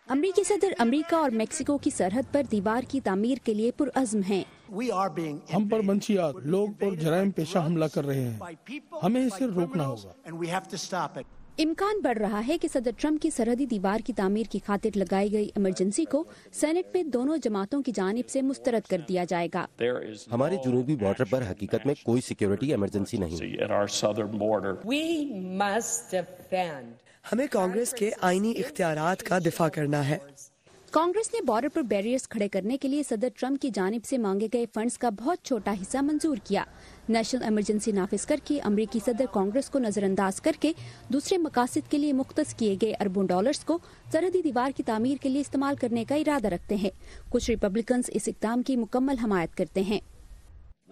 امریکی صدر امریکہ اور میکسیکو کی سرحد پر دیوار کی تعمیر کے لیے پرعزم ہیں۔ ہم پر منشیات، لوگ اور جرائم پیشہ حملہ کر رہے ہیں، ہمیں اسے روکنا ہوگا۔ امکان بڑھ رہا ہے کہ صدر ٹرمپ کی سرحدی دیوار کی تعمیر کی خاطر لگائی گئی ایمرجنسی کو سینٹ میں دونوں جماعتوں کی جانب سے مسترد کر دیا جائے گا۔ ہمارے جنوبی بارڈر پر حقیقت میں کوئی سیکیورٹی ایمرجنسی نہیں۔ ہمیں کانگریس کے آئینی اختیارات کا دفاع کرنا ہے۔ کانگریس نے بارڈر پر بیریئرز کھڑے کرنے کے لیے صدر ٹرمپ کی جانب سے مانگے گئے فنڈز کا بہت چھوٹا حصہ منظور کیا۔ نیشنل ایمرجنسی نافذ کر کے امریکی صدر کانگریس کو نظر انداز کر کے دوسرے مقاصد کے لیے مختص کیے گئے اربوں ڈالرز کو سرحدی دیوار کی تعمیر کے لیے استعمال کرنے کا ارادہ رکھتے ہیں۔ کچھ ریپبلکنز اس اقدام کی مکمل حمایت کرتے ہیں۔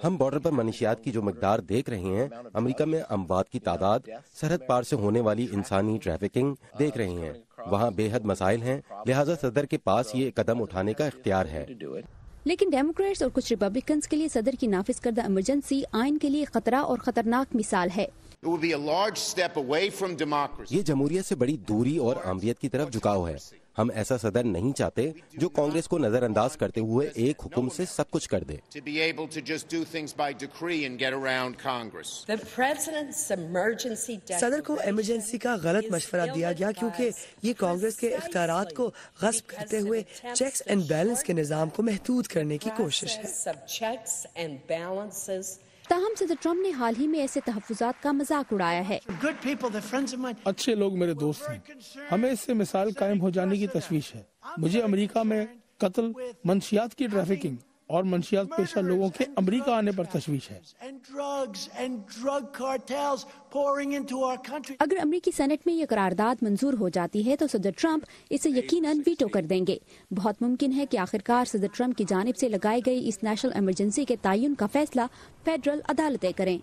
ہم بارڈر پر منشیات کی جو مقدار دیکھ رہے ہیں، امریکہ میں اموات کی تعداد، سرحد پار سے ہونے والی انسانی ٹریفکنگ دیکھ رہے ہیں، وہاں بے حد مسائل ہیں، لہٰذا صدر کے پاس یہ قدم اٹھانے کا اختیار ہے۔ لیکن ڈیموکریٹس اور کچھ ریپبلکنز کے لیے صدر کی نافذ کردہ ایمرجنسی آئین کے لیے خطرہ اور خطرناک مثال ہے۔ یہ جمہوریت سے بڑی دوری اور عامریت کی طرف جھکاؤ ہے۔ ہم ایسا صدر نہیں چاہتے جو کانگریس کو نظر انداز کرتے ہوئے ایک حکم سے سب کچھ کر دے۔ صدر کو ایمرجنسی کا غلط مشورہ دیا گیا کیونکہ یہ کانگریس کے اختیارات کو غصب کرتے ہوئے چیکس اینڈ بیلنس کے نظام کو محدود کرنے کی کوشش ہے۔ تاہم صدر ٹرمپ نے حال ہی میں ایسے تحفظات کا مذاق اڑایا ہے۔ اچھے لوگ میرے دوست ہیں، ہمیں اس سے مثال قائم ہو جانے کی تشویش ہے۔ مجھے امریکہ میں قتل، منشیات کی ٹریفکنگ اور منشیات پیشہ لوگوں کے امریکہ آنے پر تشویش ہے۔ اگر امریکی سینٹ میں یہ قرارداد منظور ہو جاتی ہے تو صدر ٹرمپ اسے یقیناً ویٹو کر دیں گے۔ بہت ممکن ہے کہ آخرکار صدر ٹرمپ کی جانب سے لگائی گئی اس نیشنل ایمرجنسی کے تعین کا فیصلہ فیڈرل عدالتیں کریں۔